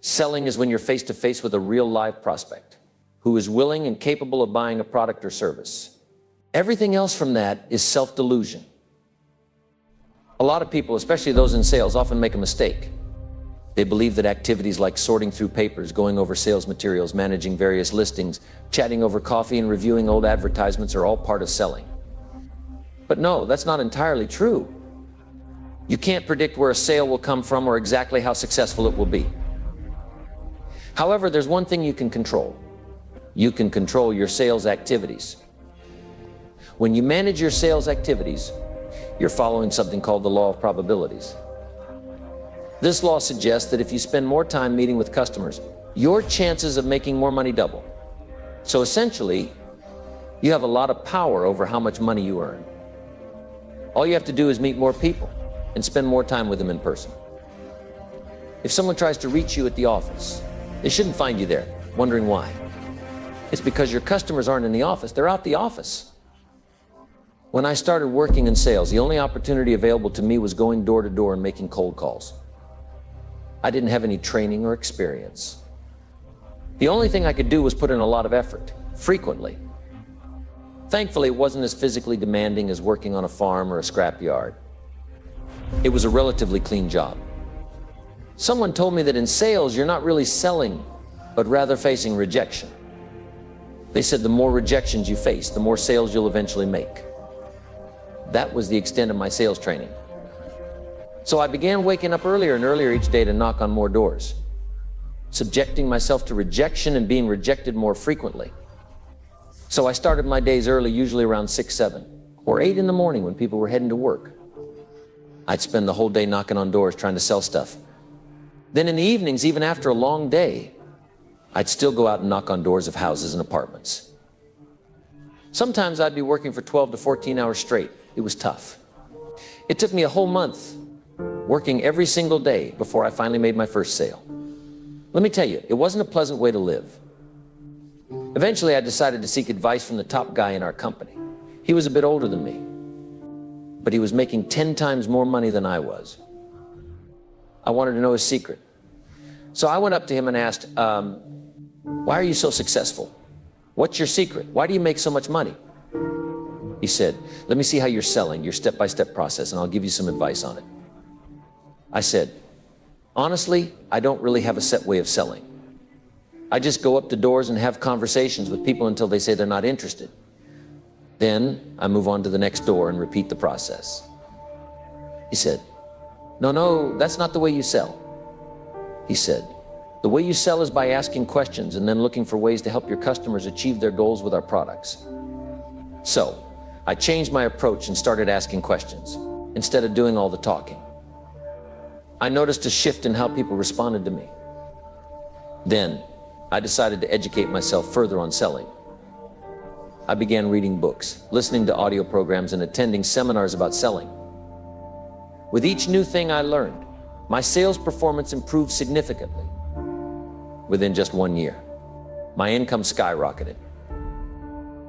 Selling is when you're face to face with a real live prospect who is willing and capable of buying a product or service. Everything else from that is self-delusion. A lot of people, especially those in sales, often make a mistake. They believe that activities like sorting through papers, going over sales materials, managing various listings, chatting over coffee, and reviewing old advertisements are all part of selling. But no, that's not entirely true. You can't predict where a sale will come from or exactly how successful it will be. However, there's one thing you can control. You can control your sales activities. When you manage your sales activities, you're following something called the law of probabilities. This law suggests that if you spend more time meeting with customers, your chances of making more money double. So essentially, you have a lot of power over how much money you earn. All you have to do is meet more people and spend more time with them in person. If someone tries to reach you at the office, they shouldn't find you there, wondering why. It's because your customers aren't in the office, they're out the office. When I started working in sales, the only opportunity available to me was going door to door and making cold calls. I didn't have any training or experience. The only thing I could do was put in a lot of effort, frequently. Thankfully, it wasn't as physically demanding as working on a farm or a scrapyard. It was a relatively clean job. Someone told me that in sales, you're not really selling, but rather facing rejection. They said the more rejections you face, the more sales you'll eventually make. That was the extent of my sales training. So I began waking up earlier and earlier each day to knock on more doors, subjecting myself to rejection and being rejected more frequently. So I started my days early, usually around 6, 7, or 8 in the morning when people were heading to work. I'd spend the whole day knocking on doors trying to sell stuff. Then in the evenings, even after a long day, I'd still go out and knock on doors of houses and apartments. Sometimes I'd be working for 12 to 14 hours straight. It was tough. It took me a whole month working every single day before I finally made my first sale. Let me tell you, it wasn't a pleasant way to live. Eventually, I decided to seek advice from the top guy in our company. He was a bit older than me, but he was making 10 times more money than I was. I wanted to know his secret. So I went up to him and asked, why are you so successful? What's your secret? Why do you make so much money? He said, let me see how you're selling, your step-by-step process, and I'll give you some advice on it. I said, honestly, I don't really have a set way of selling. I just go up to doors and have conversations with people until they say they're not interested. Then I move on to the next door and repeat the process. He said, no, that's not the way you sell. He said, the way you sell is by asking questions and then looking for ways to help your customers achieve their goals with our products. So I changed my approach and started asking questions instead of doing all the talking. I noticed a shift in how people responded to me. Then I decided to educate myself further on selling. I began reading books, listening to audio programs, and attending seminars about selling. With each new thing I learned, my sales performance improved significantly. Within just 1 year, my income skyrocketed.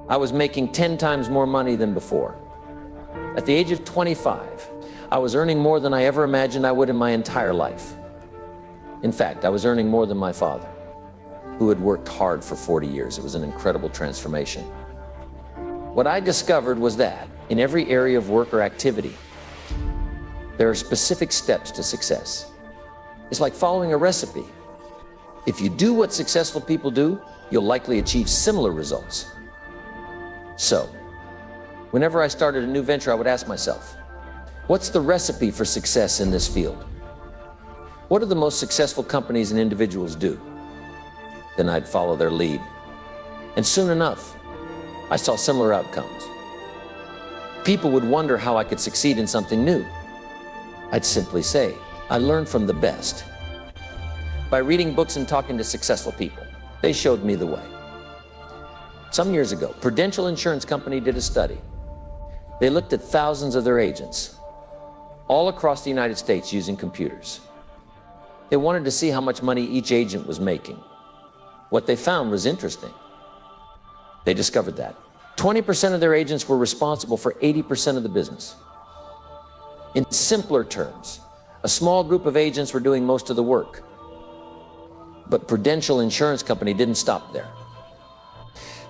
I was making 10 times more money than before. At the age of 25, I was earning more than I ever imagined I would in my entire life. In fact, I was earning more than my father, who had worked hard for 40 years. It was an incredible transformation. What I discovered was that in every area of work or activity, there are specific steps to success. It's like following a recipe. If you do what successful people do, you'll likely achieve similar results. So, whenever I started a new venture, I would ask myself, what's the recipe for success in this field? What do the most successful companies and individuals do? Then I'd follow their lead. And soon enough, I saw similar outcomes. People would wonder how I could succeed in something new. I'd simply say, I learned from the best. By reading books and talking to successful people, they showed me the way. Some years ago, Prudential Insurance Company did a study. They looked at thousands of their agents all across the United States using computers. They wanted to see how much money each agent was making. What they found was interesting. They discovered that 20% of their agents were responsible for 80% of the business. In simpler terms, a small group of agents were doing most of the work. But Prudential Insurance Company didn't stop there.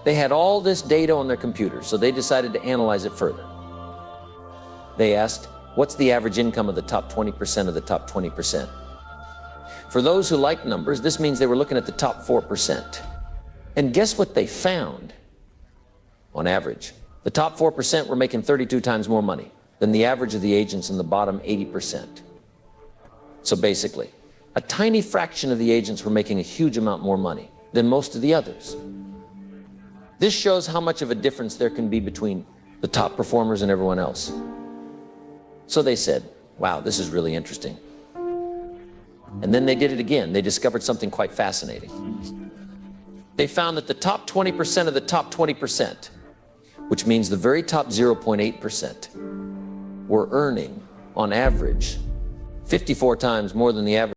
They had all this data on their computers, so they decided to analyze it further. They asked, what's the average income of the top 20% of the top 20%? For those who like numbers, this means they were looking at the top 4%. And guess what they found? On average, the top 4% were making 32 times more money than the average of the agents in the bottom 80%. So basically, a tiny fraction of the agents were making a huge amount more money than most of the others. This shows how much of a difference there can be between the top performers and everyone else. So they said, wow, this is really interesting. And then they did it again. They discovered something quite fascinating. They found that the top 20% of the top 20%, which means the very top 0.8%, were earning, on average, 54 times more than the average.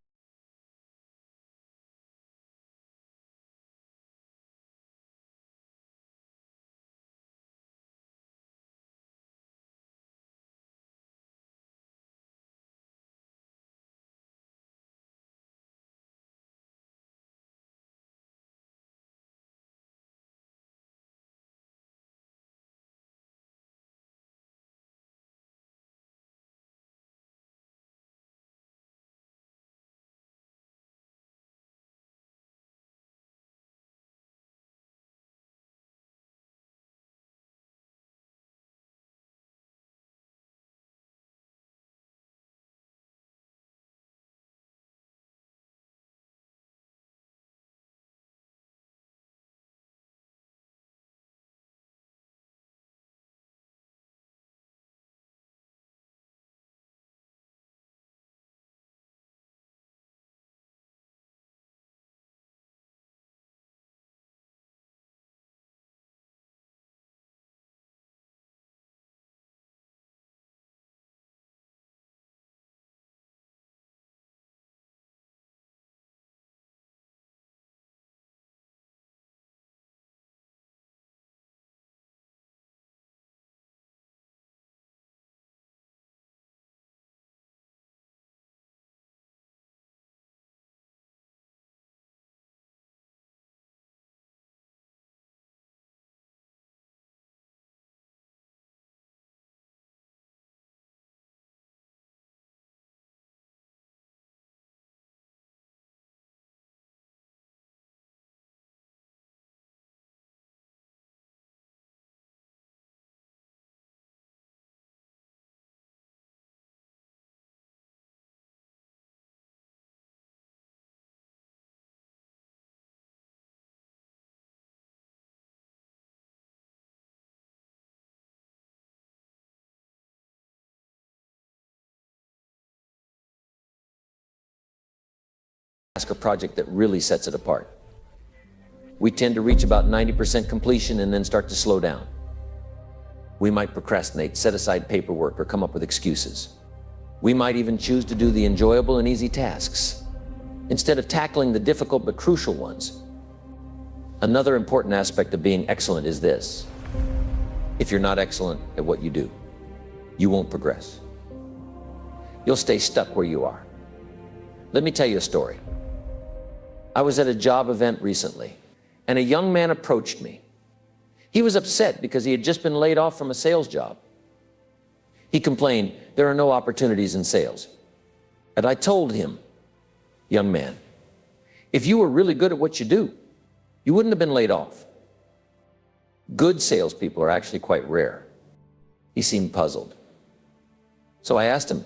A project that really sets it apart. We tend to reach about 90% completion and then start to slow down. We might procrastinate, set aside paperwork, or come up with excuses. We might even choose to do the enjoyable and easy tasks instead of tackling the difficult but crucial ones. Another important aspect of being excellent is this: if you're not excellent at what you do, you won't progress. You'll stay stuck where you are. Let me tell you a story. I was at a job event recently, and a young man approached me. He was upset because he had just been laid off from a sales job. He complained, there are no opportunities in sales. And I told him, young man, if you were really good at what you do, you wouldn't have been laid off. Good salespeople are actually quite rare. He seemed puzzled. So I asked him,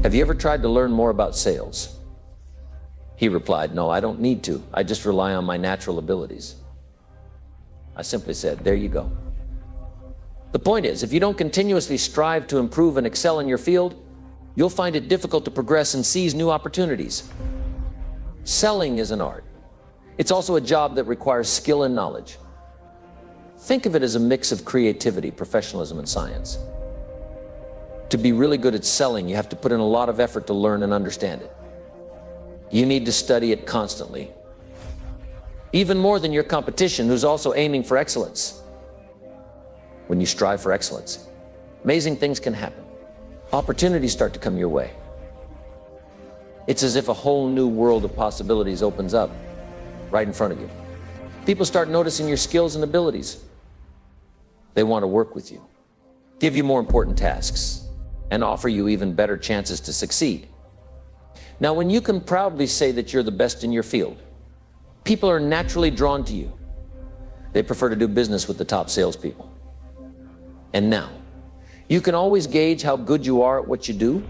have you ever tried to learn more about sales? He replied, no, I don't need to. I just rely on my natural abilities. I simply said, there you go. The point is, if you don't continuously strive to improve and excel in your field, you'll find it difficult to progress and seize new opportunities. Selling is an art. It's also a job that requires skill and knowledge. Think of it as a mix of creativity, professionalism, and science. To be really good at selling, you have to put in a lot of effort to learn and understand it. You need to study it constantly, even more than your competition, who's also aiming for excellence. When you strive for excellence, amazing things can happen. Opportunities start to come your way. It's as if a whole new world of possibilities opens up right in front of you. People start noticing your skills and abilities. They want to work with you, give you more important tasks, and offer you even better chances to succeed. Now, when you can proudly say that you're the best in your field, people are naturally drawn to you. They prefer to do business with the top salespeople. And now, you can always gauge how good you are at what you do,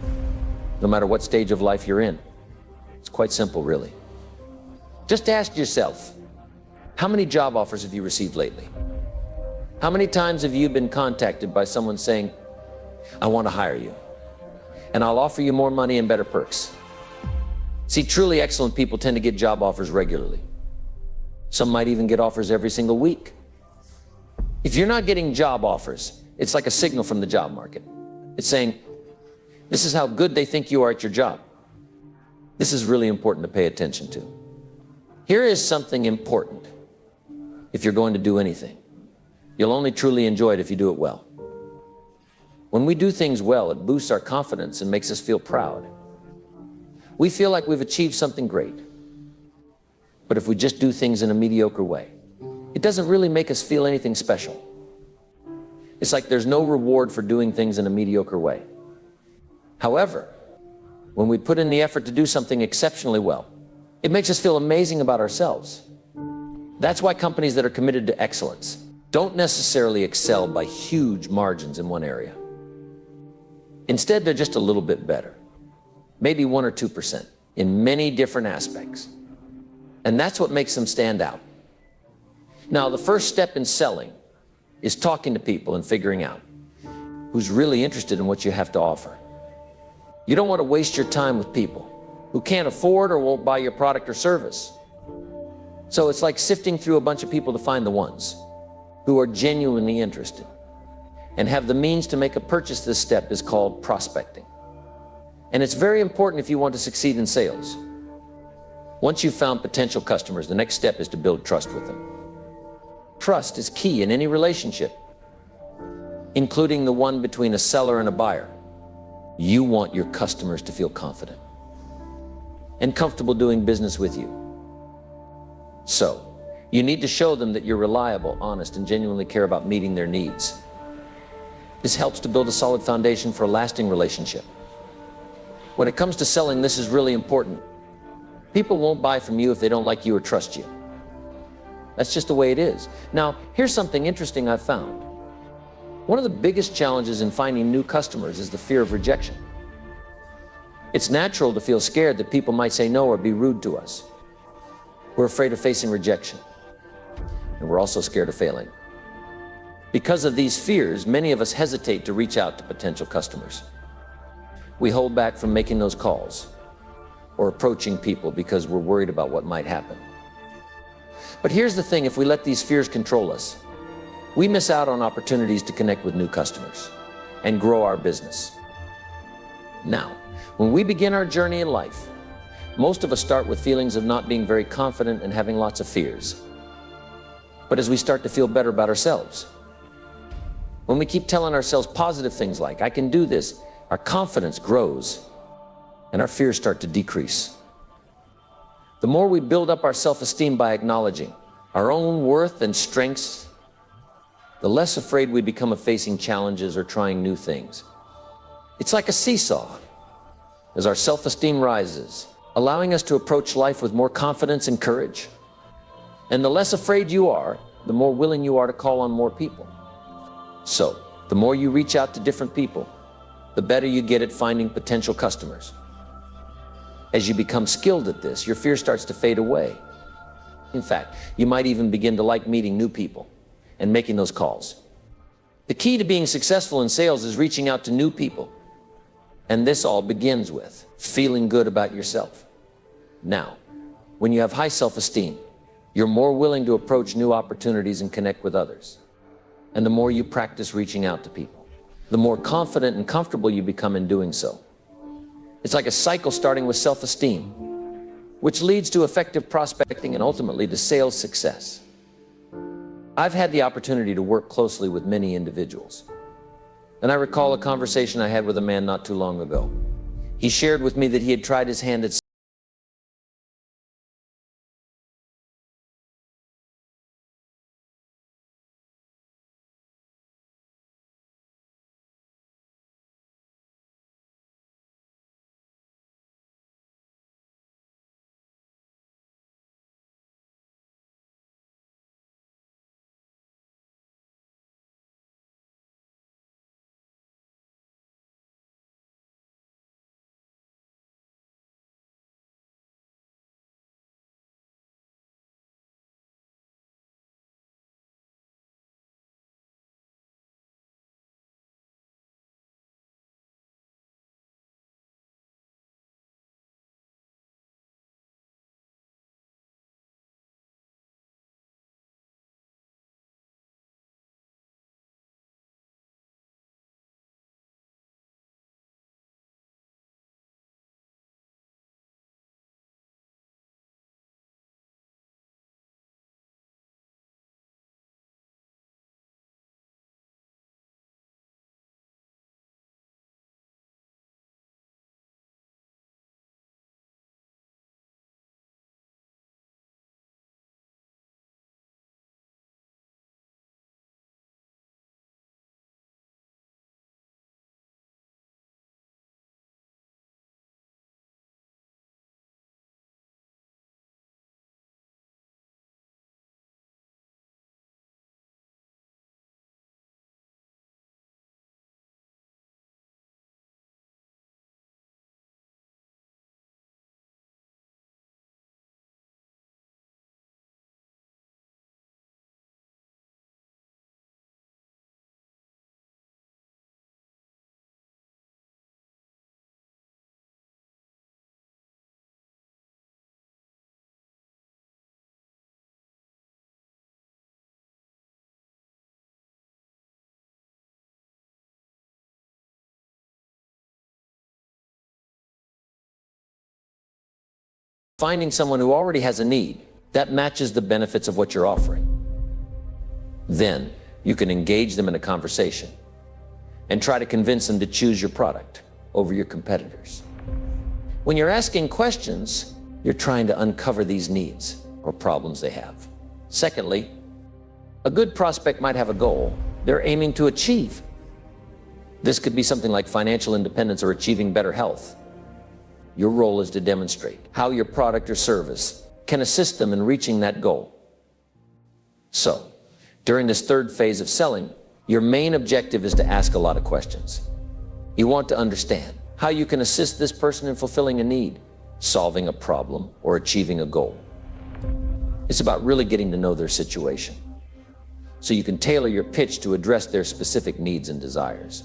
no matter what stage of life you're in. It's quite simple, really. Just ask yourself, how many job offers have you received lately? How many times have you been contacted by someone saying, I want to hire you, and I'll offer you more money and better perks? See, truly excellent people tend to get job offers regularly. Some might even get offers every single week. If you're not getting job offers, it's like a signal from the job market. It's saying, this is how good they think you are at your job. This is really important to pay attention to. Here is something important. If you're going to do anything, you'll only truly enjoy it if you do it well. When we do things well, it boosts our confidence and makes us feel proud. We feel like we've achieved something great. But if we just do things in a mediocre way, it doesn't really make us feel anything special. It's like there's no reward for doing things in a mediocre way. However, when we put in the effort to do something exceptionally well, it makes us feel amazing about ourselves. That's why companies that are committed to excellence don't necessarily excel by huge margins in one area. Instead, they're just a little bit better, maybe 1 or 2% in many different aspects. And that's what makes them stand out. Now, the first step in selling is talking to people and figuring out who's really interested in what you have to offer. You don't want to waste your time with people who can't afford or won't buy your product or service. So it's like sifting through a bunch of people to find the ones who are genuinely interested and have the means to make a purchase. This step is called prospecting. And it's very important if you want to succeed in sales. Once you've found potential customers, the next step is to build trust with them. Trust is key in any relationship, including the one between a seller and a buyer. You want your customers to feel confident and comfortable doing business with you. So, you need to show them that you're reliable, honest, and genuinely care about meeting their needs. This helps to build a solid foundation for a lasting relationship. When it comes to selling, this is really important. People won't buy from you if they don't like you or trust you. That's just the way it is. Now, here's something interesting I've found. One of the biggest challenges in finding new customers is the fear of rejection. It's natural to feel scared that people might say no or be rude to us. We're afraid of facing rejection, and we're also scared of failing. Because of these fears, many of us hesitate to reach out to potential customers. We hold back from making those calls or approaching people because we're worried about what might happen. But here's the thing, if we let these fears control us, we miss out on opportunities to connect with new customers and grow our business. Now, when we begin our journey in life, most of us start with feelings of not being very confident and having lots of fears. But as we start to feel better about ourselves, when we keep telling ourselves positive things like, I can do this, our confidence grows and our fears start to decrease. The more we build up our self-esteem by acknowledging our own worth and strengths, the less afraid we become of facing challenges or trying new things. It's like a seesaw. As our self-esteem rises, allowing us to approach life with more confidence and courage. And the less afraid you are, the more willing you are to call on more people. So, the more you reach out to different people, the better you get at finding potential customers. As you become skilled at this, your fear starts to fade away. In fact, you might even begin to like meeting new people and making those calls. The key to being successful in sales is reaching out to new people. And this all begins with feeling good about yourself. Now, when you have high self-esteem, you're more willing to approach new opportunities and connect with others. And the more you practice reaching out to people, the more confident and comfortable you become in doing so. It's like a cycle starting with self-esteem, which leads to effective prospecting and ultimately to sales success. I've had the opportunity to work closely with many individuals. And I recall a conversation I had with a man not too long ago. He shared with me that he had tried his hand at finding someone who already has a need that matches the benefits of what you're offering. Then you can engage them in a conversation and try to convince them to choose your product over your competitors. When you're asking questions, you're trying to uncover these needs or problems they have. Secondly, a good prospect might have a goal they're aiming to achieve. This could be something like financial independence or achieving better health. Your role is to demonstrate how your product or service can assist them in reaching that goal. So, during this third phase of selling, your main objective is to ask a lot of questions. You want to understand how you can assist this person in fulfilling a need, solving a problem, or achieving a goal. It's about really getting to know their situation, so you can tailor your pitch to address their specific needs and desires.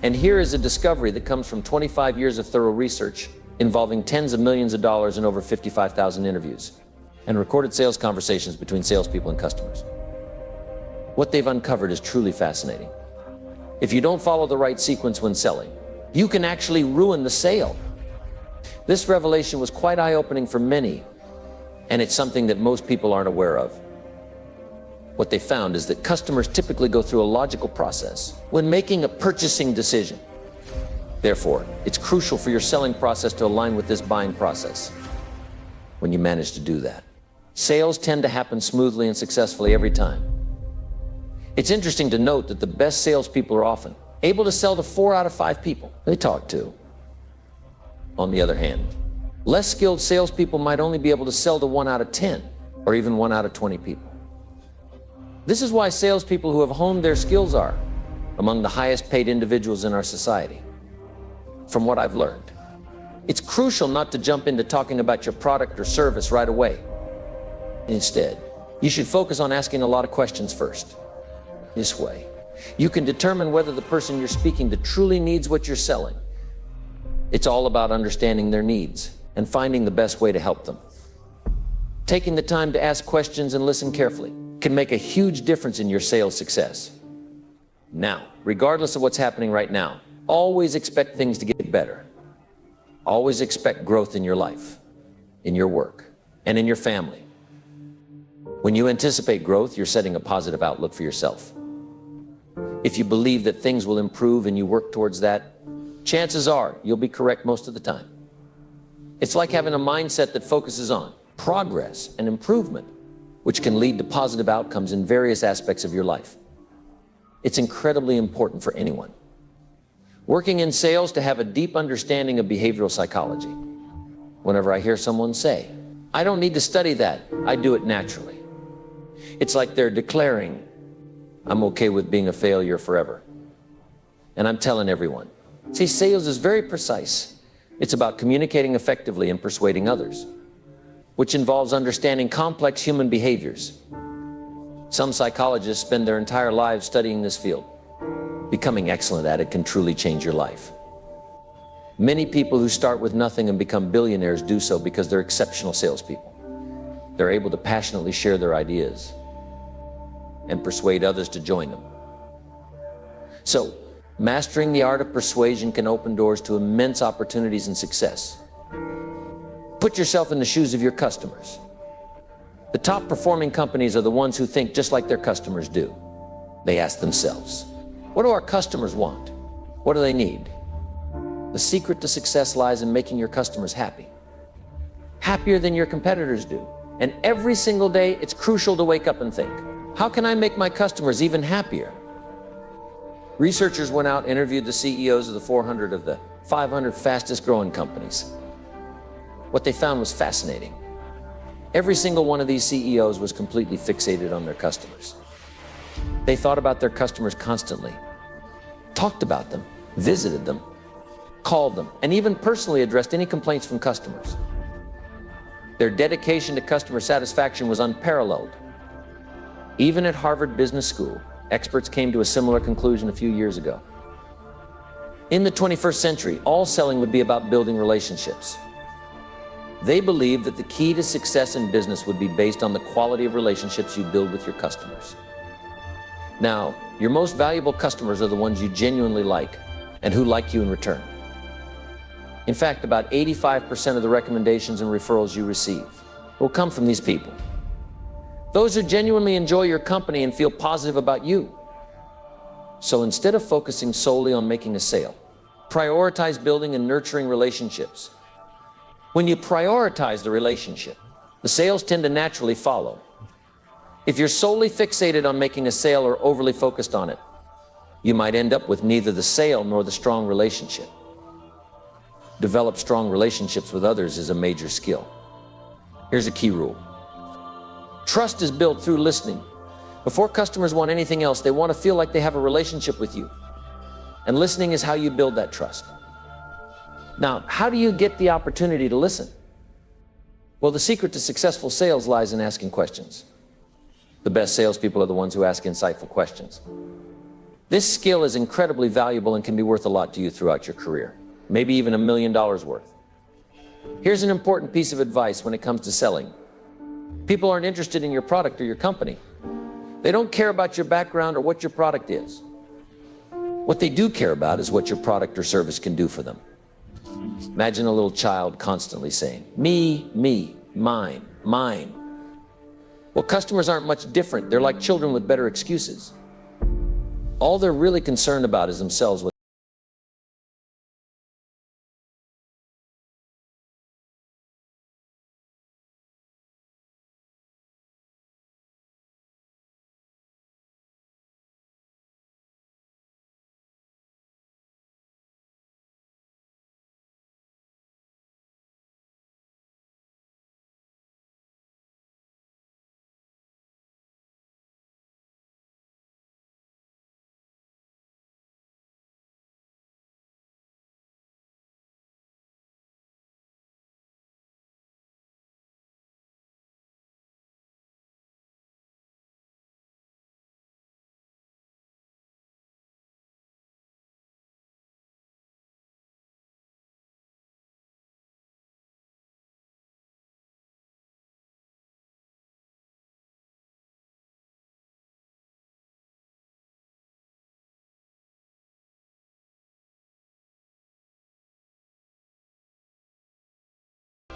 And here is a discovery that comes from 25 years of thorough research involving tens of millions of dollars and over 55,000 interviews and recorded sales conversations between salespeople and customers. What they've uncovered is truly fascinating. If you don't follow the right sequence when selling, you can actually ruin the sale. This revelation was quite eye-opening for many, and it's something that most people aren't aware of. What they found is that customers typically go through a logical process when making a purchasing decision. Therefore, it's crucial for your selling process to align with this buying process. When you manage to do that, sales tend to happen smoothly and successfully every time. It's interesting to note that the best salespeople are often able to sell to 4 out of 5 people they talk to. On the other hand, less skilled salespeople might only be able to sell to 1 out of 10 or even 1 out of 20 people. This is why salespeople who have honed their skills are among the highest paid individuals in our society. From what I've learned, it's crucial not to jump into talking about your product or service right away. Instead, you should focus on asking a lot of questions first. This way, you can determine whether the person you're speaking to truly needs what you're selling. It's all about understanding their needs and finding the best way to help them. Taking the time to ask questions and listen carefully can make a huge difference in your sales success. Now, regardless of what's happening right now, always expect things to get better. Always expect growth in your life, in your work, and in your family. When you anticipate growth, you're setting a positive outlook for yourself. If you believe that things will improve and you work towards that, chances are you'll be correct most of the time. It's like having a mindset that focuses on progress and improvement, which can lead to positive outcomes in various aspects of your life. It's incredibly important for anyone working in sales to have a deep understanding of behavioral psychology. Whenever I hear someone say, "I don't need to study that, I do it naturally," it's like they're declaring, "I'm okay with being a failure forever." And I'm telling everyone, see, sales is very precise. It's about communicating effectively and persuading others, which involves understanding complex human behaviors. Some psychologists spend their entire lives studying this field. Becoming excellent at it can truly change your life. Many people who start with nothing and become billionaires do so because they're exceptional salespeople. They're able to passionately share their ideas and persuade others to join them. So, mastering the art of persuasion can open doors to immense opportunities and success. Put yourself in the shoes of your customers. The top performing companies are the ones who think just like their customers do. They ask themselves, what do our customers want? What do they need? The secret to success lies in making your customers happy. Happier than your competitors do. And every single day, it's crucial to wake up and think, how can I make my customers even happier? Researchers went out and interviewed the CEOs of the 400 of the 500 fastest growing companies. What they found was fascinating. Every single one of these CEOs was completely fixated on their customers. They thought about their customers constantly, talked about them, visited them, called them, and even personally addressed any complaints from customers. Their dedication to customer satisfaction was unparalleled. Even at Harvard Business School, experts came to a similar conclusion a few years ago. In the 21st century, all selling would be about building relationships. They believed that the key to success in business would be based on the quality of relationships you build with your customers. Now, your most valuable customers are the ones you genuinely like and who like you in return. In fact, about 85% of the recommendations and referrals you receive will come from these people. Those who genuinely enjoy your company and feel positive about you. So instead of focusing solely on making a sale, prioritize building and nurturing relationships. When you prioritize the relationship, the sales tend to naturally follow. If you're solely fixated on making a sale or overly focused on it, you might end up with neither the sale nor the strong relationship. Develop strong relationships with others is a major skill. Here's a key rule. Trust is built through listening. Before customers want anything else, they want to feel like they have a relationship with you. And listening is how you build that trust. Now, how do you get the opportunity to listen? Well, the secret to successful sales lies in asking questions. The best salespeople are the ones who ask insightful questions. This skill is incredibly valuable and can be worth a lot to you throughout your career, maybe even $1 million worth. Here's an important piece of advice when it comes to selling. People aren't interested in your product or your company. They don't care about your background or what your product is. What they do care about is what your product or service can do for them. Imagine a little child constantly saying, me, mine, mine. Well, customers aren't much different. They're like children with better excuses. All they're really concerned about is themselves,